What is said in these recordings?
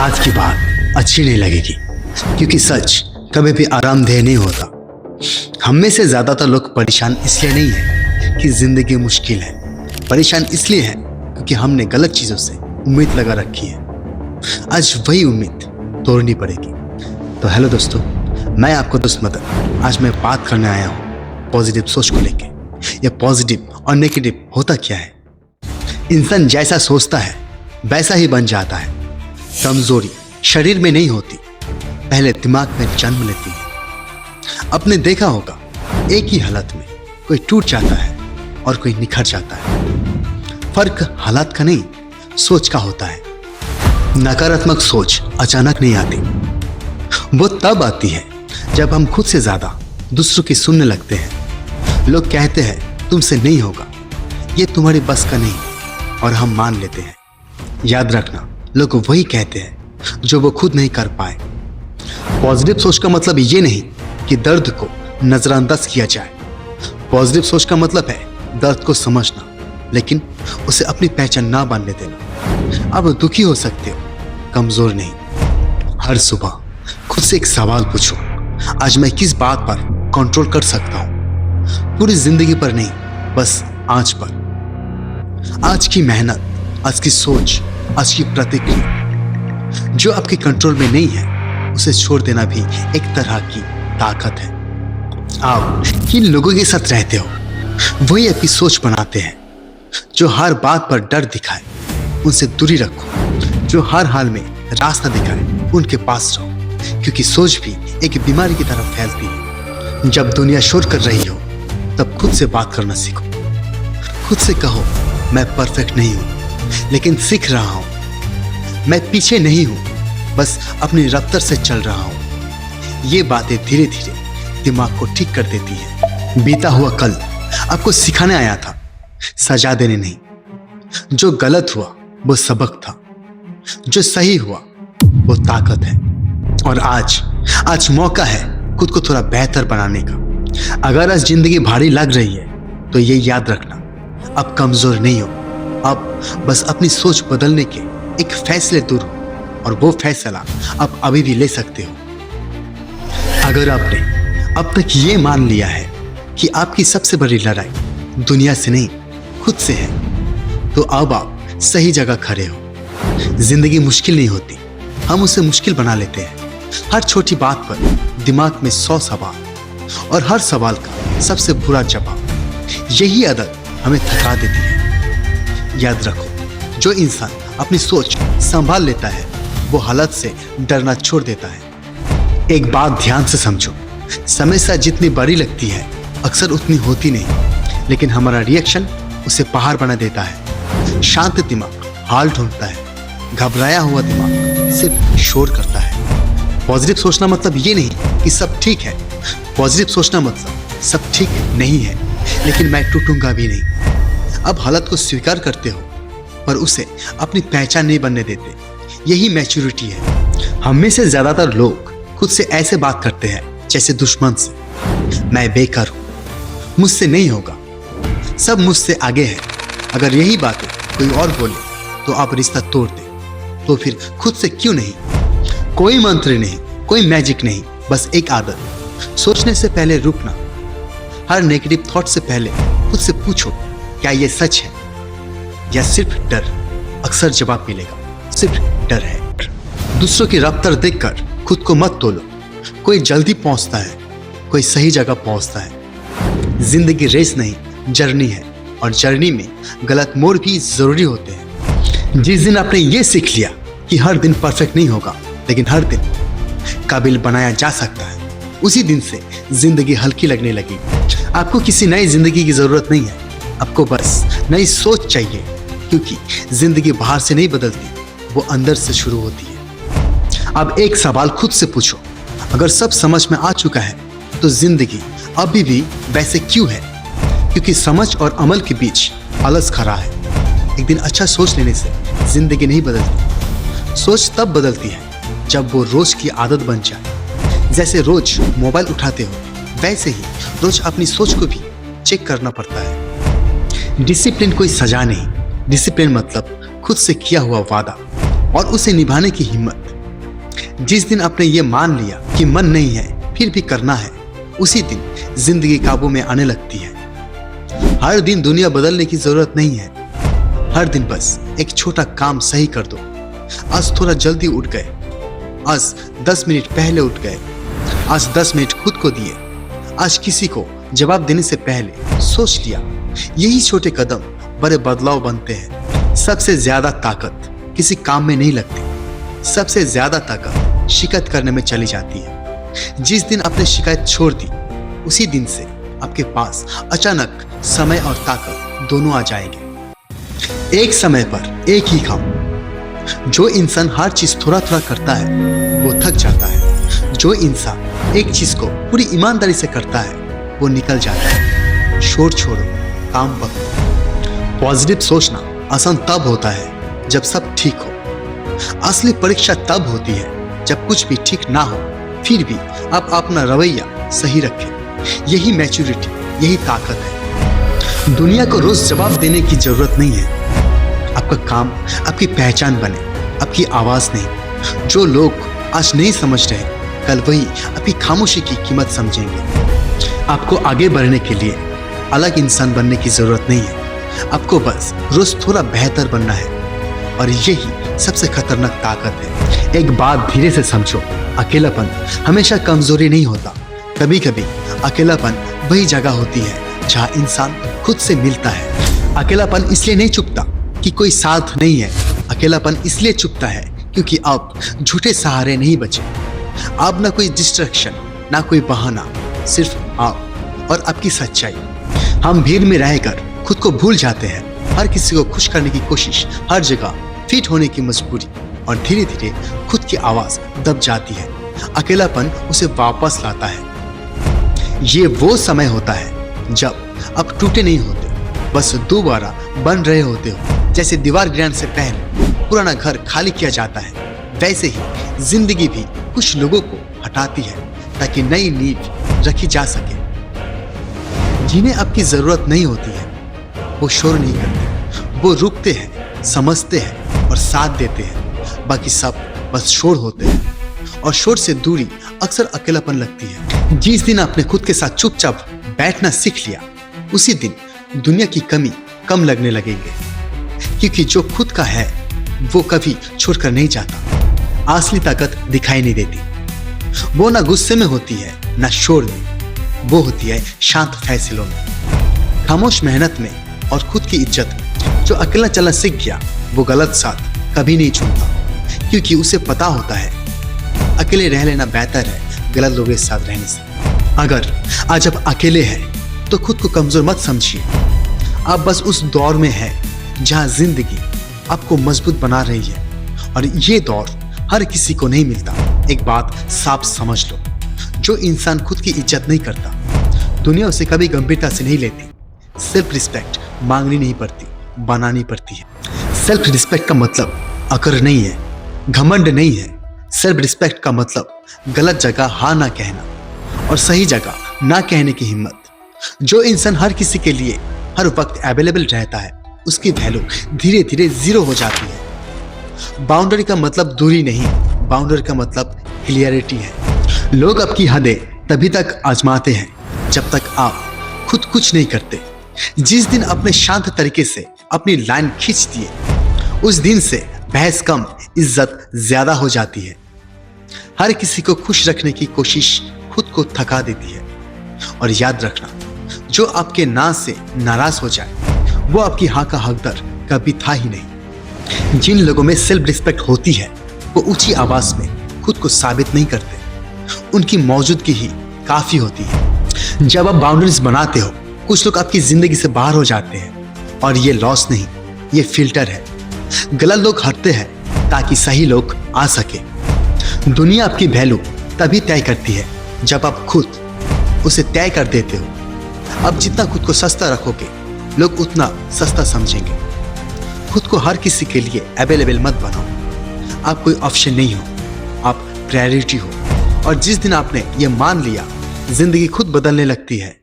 आज की बात अच्छी नहीं लगेगी, क्योंकि सच कभी भी आरामदेह नहीं होता। हम में से ज्यादातर लोग परेशान इसलिए नहीं है कि जिंदगी मुश्किल है, परेशान इसलिए है क्योंकि हमने गलत चीजों से उम्मीद लगा रखी है। आज वही उम्मीद तोड़नी पड़ेगी। तो हेलो दोस्तों, मैं आपको दोस्त मदन। आज मैं बात करने आया हूँ पॉजिटिव सोच को लेके। ये पॉजिटिव और नेगेटिव होता क्या है? इंसान जैसा सोचता है वैसा ही बन जाता है। कमजोरी शरीर में नहीं होती, पहले दिमाग में जन्म लेती है। आपने देखा होगा, एक ही हालत में कोई टूट जाता है और कोई निखर जाता है। फर्क हालात का नहीं, सोच का होता है। नकारात्मक सोच अचानक नहीं आती, वो तब आती है जब हम खुद से ज्यादा दूसरों की सुनने लगते हैं। लोग कहते हैं तुमसे नहीं होगा, ये तुम्हारी बस का नहीं, और हम मान लेते हैं। याद रखना, लोग वही कहते हैं जो वो खुद नहीं कर पाए। पॉजिटिव सोच का मतलब ये नहीं कि दर्द को नजरअंदाज किया जाए। पॉजिटिव सोच का मतलब है दर्द को समझना, लेकिन उसे अपनी पहचान ना बनने देना। आप दुखी हो सकते हो, कमजोर नहीं। हर सुबह खुद से एक सवाल पूछो, आज मैं किस बात पर कंट्रोल कर सकता हूं? पूरी जिंदगी पर नहीं, बस आज पर। आज की मेहनत, आज की सोच, आज की प्रतिक्रिया जो आपके कंट्रोल में नहीं है, उसे छोड़ देना भी एक तरह की ताकत है। आप किन लोगों के साथ रहते हो, वही आपकी सोच बनाते हैं। जो हर बात पर डर दिखाए, उनसे दूरी रखो। जो हर हाल में रास्ता दिखाए, उनके पास रहो, क्योंकि सोच भी एक बीमारी की तरफ फैलती है। जब दुनिया शोर कर रही हो, तब खुद से बात करना सीखो। खुद से कहो, मैं परफेक्ट नहीं हूं, लेकिन सीख रहा हूं। मैं पीछे नहीं हूं, बस अपनी रफ्तार से चल रहा हूं। ये बातें धीरे धीरे दिमाग को ठीक कर देती है। बीता हुआ कल आपको सिखाने आया था, सजा देने नहीं। जो गलत हुआ वो सबक था, जो सही हुआ वो ताकत है। और आज मौका है खुद को थोड़ा बेहतर बनाने का। अगर आज जिंदगी भारी लग रही है, तो ये याद रखना, अब कमजोर नहीं हो। अब बस अपनी सोच बदलने के एक फैसले दूर हो, और वो फैसला आप अभी भी ले सकते हो। अगर आपने अब तक ये मान लिया है कि आपकी सबसे बड़ी लड़ाई दुनिया से नहीं, खुद से है, तो अब आप सही जगह खड़े हो। जिंदगी मुश्किल नहीं होती, हम उसे मुश्किल बना लेते हैं। हर छोटी बात पर दिमाग में 100 सवाल, और हर सवाल का सबसे बुरा जवाब। यही आदत हमें थका देती है। याद रखो, जो इंसान अपनी सोच संभाल लेता है, वो हालत से डरना छोड़ देता है। एक बात ध्यान से समझो, समस्या जितनी बड़ी लगती है, अक्सर उतनी होती नहीं, लेकिन हमारा रिएक्शन उसे पहाड़ बना देता है। शांत दिमाग हाल ढूंढता है, घबराया हुआ दिमाग सिर्फ शोर करता है। पॉजिटिव सोचना मतलब ये नहीं कि सब ठीक है। पॉजिटिव सोचना मतलब सब ठीक नहीं है, लेकिन मैं टूटूंगा भी नहीं। अब हालत को स्वीकार करते हो, पर उसे अपनी पहचान नहीं बनने देते। यही मैच्योरिटी है। हम में से ज्यादातर लोग खुद से ऐसे बात करते हैं जैसे दुश्मन से। मैं बेकार हूं, मुझसे नहीं होगा, सब मुझसे आगे है। अगर यही बातें कोई और बोले तो आप रिश्ता तोड़ दे, तो फिर खुद से क्यों नहीं? कोई मंत्र नहीं, कोई मैजिक नहीं, बस एक आदत, सोचने से पहले रुकना। हर नेगेटिव थॉट से पहले खुद से पूछो, क्या ये सच है या सिर्फ डर? अक्सर जवाब मिलेगा, सिर्फ डर है। दूसरों की रफ्तार देखकर खुद को मत तोलो। कोई जल्दी पहुंचता है, कोई सही जगह पहुंचता है। जिंदगी रेस नहीं, जर्नी है, और जर्नी में गलत मोड़ भी जरूरी होते हैं। जिस दिन आपने ये सीख लिया कि हर दिन परफेक्ट नहीं होगा, लेकिन हर दिन काबिल बनाया जा सकता है, उसी दिन से जिंदगी हल्की लगने लगी। आपको किसी नई जिंदगी की जरूरत नहीं है, आपको बस नई सोच चाहिए, क्योंकि जिंदगी बाहर से नहीं बदलती, वो अंदर से शुरू होती है। अब एक सवाल खुद से पूछो, अगर सब समझ में आ चुका है, तो जिंदगी अभी भी वैसे क्यों है? क्योंकि समझ और अमल के बीच आलस खड़ा है। एक दिन अच्छा सोच लेने से जिंदगी नहीं बदलती। सोच तब बदलती है जब वो रोज की आदत बन जाए। जैसे रोज मोबाइल उठाते हो, वैसे ही रोज अपनी सोच को भी चेक करना पड़ता है। डिसिप्लिन कोई सजा नहीं, डिसिप्लिन मतलब खुद से किया हुआ वादा और उसे निभाने की हिम्मत। जिस दिन आपने ये मान लिया कि मन नहीं है फिर भी करना है, उसी दिन जिंदगी काबू में आने लगती है। हर दिन दुनिया बदलने की जरूरत नहीं है, हर दिन बस एक छोटा काम सही कर दो। आज थोड़ा जल्दी उठ गए, आज 10 मिनट पहले उठ गए, आज 10 मिनट खुद को दिए, आज किसी को जवाब देने से पहले सोच लिया। यही छोटे कदम बड़े बदलाव बनते हैं। सबसे ज्यादा ताकत किसी काम में नहीं लगती, सबसे ज्यादा ताकत शिकायत करने में चली जाती है। जिस दिन आपने शिकायत छोड़ दी, उसी दिन से आपके पास अचानक समय और ताकत दोनों आ जाएंगे। एक समय पर एक ही काम। जो इंसान हर चीज थोड़ा थोड़ा करता है वो थक जाता है। जो इंसान एक चीज को पूरी ईमानदारी से करता है वो निकल जाता है। शोर छोड़ो, काम पकड़ो। पॉजिटिव सोचना आसान तब होता है जब सब ठीक हो। असली परीक्षा तब होती है जब कुछ भी ठीक ना हो, फिर भी आप अपना रवैया सही रखें। यही मैच्योरिटी, यही ताकत है। दुनिया को रोज जवाब देने की जरूरत नहीं है। आपका काम आपकी पहचान बने, आपकी आवाज नहीं। जो लोग आज नहीं समझ रहे, कल वही आपकी खामोशी की कीमत समझेंगे। आपको आगे बढ़ने के लिए अलग इंसान बनने की जरूरत नहीं है। आपको बस रोज थोड़ा बेहतर बनना है, और यही सबसे खतरनाक ताकत है। एक बात धीरे से समझो, अकेलापन हमेशा कमजोरी नहीं होता। कभी कभी अकेलापन वही जगह होती है जहाँ इंसान खुद से मिलता है। अकेलापन इसलिए नहीं चुपता कि कोई साथ नहीं है, अकेलापन इसलिए चुपता है क्योंकि आप झूठे सहारे नहीं बचे। आप ना कोई डिस्ट्रैक्शन, ना कोई बहाना, सिर्फ आप और आपकी सच्चाई। हम भीड़ में रहकर खुद को भूल जाते हैं, हर किसी को खुश करने की कोशिश, हर जगह फिट होने की मजबूरी, और धीरे धीरे खुद की आवाज दब जाती है। अकेलापन उसे वापस लाता है। ये वो समय होता है जब आप टूटे नहीं होते, बस दोबारा बन रहे होते हो। जैसे दीवार गिराने से पहले पुराना घर खाली किया जाता है, वैसे ही जिंदगी भी कुछ लोगों को हटाती है ताकि नई नींव रखी जा सके। जिन्हें आपकी जरूरत नहीं होती है वो शोर नहीं करते, वो रुकते हैं, समझते हैं और साथ देते हैं। बाकी सब बस शोर होते हैं, और शोर से दूरी अक्सर अकेलापन लगती है। जिस दिन आपने खुद के साथ चुपचाप बैठना सीख लिया, उसी दिन दुनिया की कमी कम लगने लगेंगे। क्योंकि जो खुद का है वो कभी छोड़कर नहीं जाता। असली ताकत दिखाई नहीं देती। वो ना गुस्से में होती है, ना शोर में, वो होती है शांत फैसलों में, खामोश मेहनत में और खुद की इज्जत में। जो अकेला चलना सीख गया वो गलत साथ कभी नहीं चुनता, क्योंकि उसे पता होता है अकेले रह लेना बेहतर है गलत लोगों के साथ रहने से। अगर आज आप अकेले हैं तो खुद को कमजोर मत समझिए। आप बस उस दौर में हैं जहां जिंदगी आपको मजबूत बना रही है, और ये दौर हर किसी को नहीं मिलता। एक बात साफ समझ लो, जो इंसान खुद की इज्जत नहीं करता, दुनिया उसे कभी गंभीरता से नहीं लेती। सेल्फ रिस्पेक्ट मांगनी नहीं पड़ती, बनानी पड़ती है। सेल्फ रिस्पेक्ट का मतलब अकड़ नहीं है, घमंड नहीं है। सेल्फ रिस्पेक्ट का मतलब गलत जगह हाँ ना कहना और सही जगह ना कहने की हिम्मत। जो इंसान हर किसी के लिए हर वक्त अवेलेबल रहता है, उसकी वैल्यू धीरे धीरे जीरो हो जाती है। बाउंड्री का मतलब दूरी नहीं, बाउंड्री का मतलब क्लियरिटी है। लोग आपकी हदें तभी तक आजमाते हैं जब तक आप खुद कुछ नहीं करते। जिस दिन अपने शांत तरीके से अपनी लाइन खींच दिए, उस दिन से बहस कम, इज्जत ज्यादा हो जाती है। हर किसी को खुश रखने की कोशिश खुद को थका देती है। और याद रखना, जो आपके ना से नाराज हो जाए वो आपकी हाँ का हकदार कभी था ही नहीं। जिन लोगों में सेल्फ रिस्पेक्ट होती है वो ऊंची आवाज में खुद को साबित नहीं करते, उनकी मौजूदगी ही काफी होती है। जब आप बाउंड्रीज बनाते हो, कुछ लोग आपकी जिंदगी से बाहर हो जाते हैं, और ये लॉस नहीं, ये फिल्टर है। गलत लोग हटते हैं ताकि सही लोग आ सके। दुनिया आपकी वैल्यू तभी तय करती है जब आप खुद उसे तय कर देते हो। अब जितना खुद को सस्ता रखोगे, लोग उतना सस्ता समझेंगे। खुद को हर किसी के लिए अवेलेबल मत बनाओ। आप कोई ऑप्शन नहीं हो, आप प्रायोरिटी हो। और जिस दिन आपने ये मान लिया, जिंदगी खुद बदलने लगती है।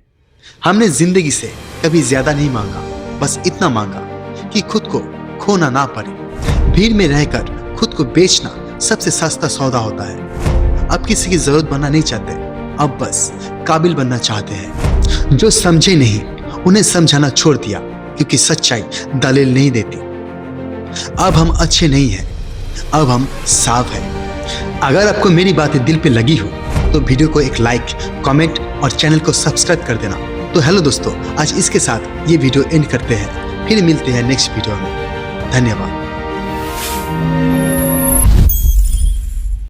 हमने जिंदगी से कभी ज्यादा नहीं मांगा, बस इतना मांगा कि खुद को खोना ना पड़े। भीड़ में रहकर खुद को बेचना सबसे सस्ता सौदा होता है। अब किसी की जरूरत बनना नहीं चाहते, अब बस काबिल बनना चाहते हैं। जो समझे नहीं उन्हें समझाना छोड़ दिया, क्योंकि सच्चाई दलील नहीं देती। अब हम अच्छे नहीं हैं, अब हम साफ हैं। अगर आपको मेरी बातें दिल पे लगी हो तो वीडियो को एक लाइक, कमेंट और चैनल को सब्सक्राइब कर देना। तो हेलो दोस्तों, आज इसके साथ ये वीडियो एंड करते हैं, फिर मिलते हैं नेक्स्ट वीडियो में। धन्यवाद।